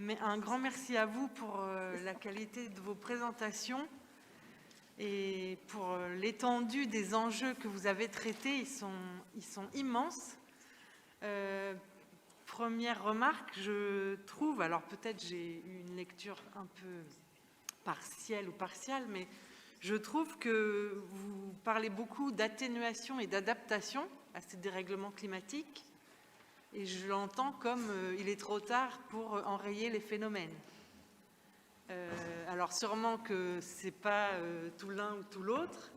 Mais un grand merci à vous pour la qualité de vos présentations et pour l'étendue des enjeux que vous avez traités. Ils sont immenses. Première remarque, je trouve, alors peut-être j'ai eu une lecture un peu partielle ou partiale, mais je trouve que vous parlez beaucoup d'atténuation et d'adaptation à ces dérèglements climatiques. Et je l'entends comme il est trop tard pour enrayer les phénomènes. Alors sûrement que ce n'est pas tout l'un ou tout l'autre,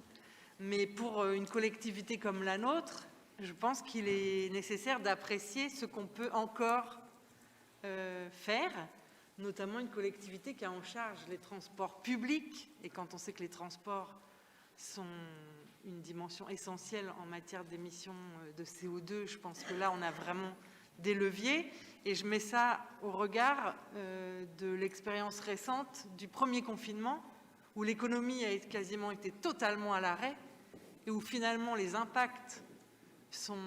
mais pour une collectivité comme la nôtre, je pense qu'il est nécessaire d'apprécier ce qu'on peut encore faire, notamment une collectivité qui a en charge les transports publics. Et quand on sait que les transports sont une dimension essentielle en matière d'émissions de CO2, je pense que là, on a vraiment des leviers. Et je mets ça au regard de l'expérience récente du premier confinement, où l'économie a quasiment été totalement à l'arrêt et où finalement les impacts sont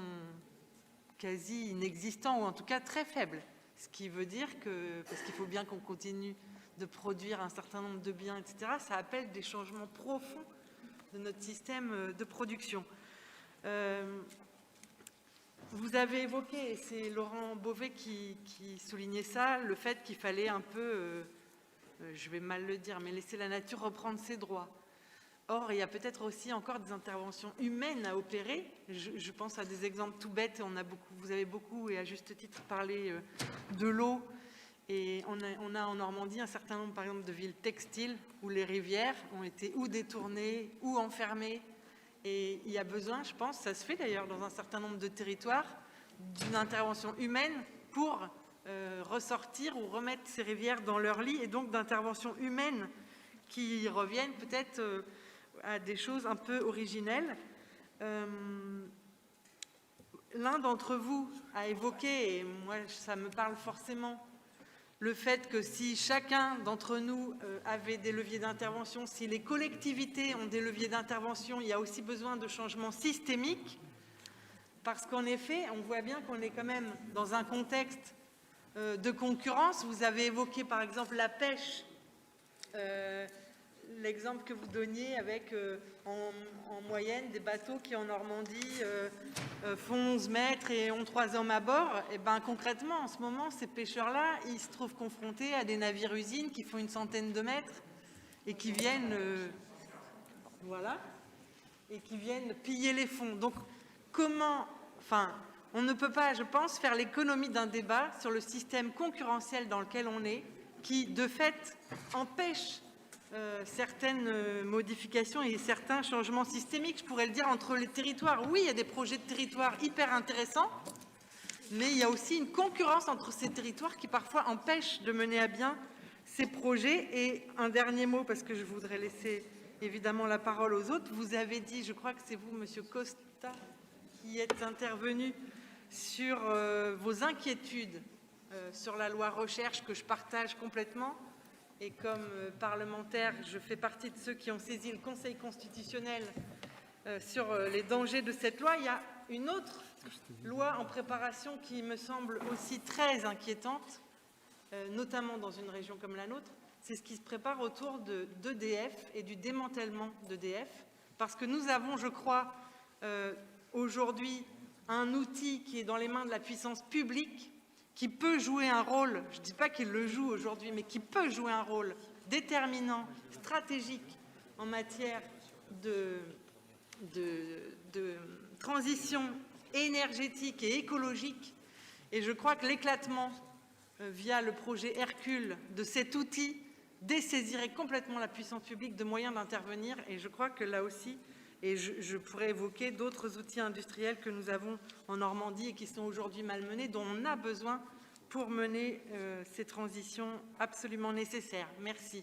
quasi inexistants, ou en tout cas très faibles. Ce qui veut dire que, parce qu'il faut bien qu'on continue de produire un certain nombre de biens, etc., ça appelle des changements profonds de notre système de production. Vous avez évoqué, et c'est Laurent Beauvais qui soulignait ça, le fait qu'il fallait un peu, je vais mal le dire, mais laisser la nature reprendre ses droits. Or, il y a peut-être aussi encore des interventions humaines à opérer. Je pense à des exemples tout bêtes. Vous avez beaucoup, et à juste titre, parlé de l'eau. Et on a en Normandie un certain nombre, par exemple, de villes textiles où les rivières ont été ou détournées ou enfermées. Et il y a besoin, je pense, ça se fait d'ailleurs dans un certain nombre de territoires, d'une intervention humaine pour ressortir ou remettre ces rivières dans leur lit, et donc d'interventions humaines qui reviennent peut-être à des choses un peu originelles. L'un d'entre vous a évoqué, et moi ça me parle forcément, le fait que si chacun d'entre nous avait des leviers d'intervention, si les collectivités ont des leviers d'intervention, il y a aussi besoin de changements systémiques, parce qu'en effet, on voit bien qu'on est quand même dans un contexte de concurrence. Vous avez évoqué par exemple la pêche, l'exemple que vous donniez avec en moyenne des bateaux qui en Normandie font 11 mètres et ont 3 hommes à bord. Et ben, concrètement, en ce moment, ces pêcheurs-là, ils se trouvent confrontés à des navires-usines qui font une centaine de mètres et qui viennent, et qui viennent piller les fonds. Donc, on ne peut pas, je pense, faire l'économie d'un débat sur le système concurrentiel dans lequel on est, qui, de fait, empêche certaines modifications et certains changements systémiques. Je pourrais le dire entre les territoires. Oui, il y a des projets de territoire hyper intéressants, mais il y a aussi une concurrence entre ces territoires qui parfois empêchent de mener à bien ces projets. Et un dernier mot, parce que je voudrais laisser évidemment la parole aux autres. Vous avez dit, je crois que c'est vous, Monsieur Costa, qui êtes intervenu sur vos inquiétudes sur la loi recherche, que je partage complètement. Et comme parlementaire, je fais partie de ceux qui ont saisi le Conseil constitutionnel sur les dangers de cette loi. Il y a une autre loi en préparation qui me semble aussi très inquiétante, notamment dans une région comme la nôtre. C'est ce qui se prépare autour d'EDF et du démantèlement d'EDF. Parce que nous avons, je crois, aujourd'hui, un outil qui est dans les mains de la puissance publique, qui peut jouer un rôle, je ne dis pas qu'il le joue aujourd'hui, mais qui peut jouer un rôle déterminant, stratégique en matière de transition énergétique et écologique. Et je crois que l'éclatement via le projet Hercule de cet outil dessaisirait complètement la puissance publique de moyens d'intervenir. Et je crois que là aussi, et je pourrais évoquer d'autres outils industriels que nous avons en Normandie et qui sont aujourd'hui malmenés, dont on a besoin pour mener ces transitions absolument nécessaires. Merci.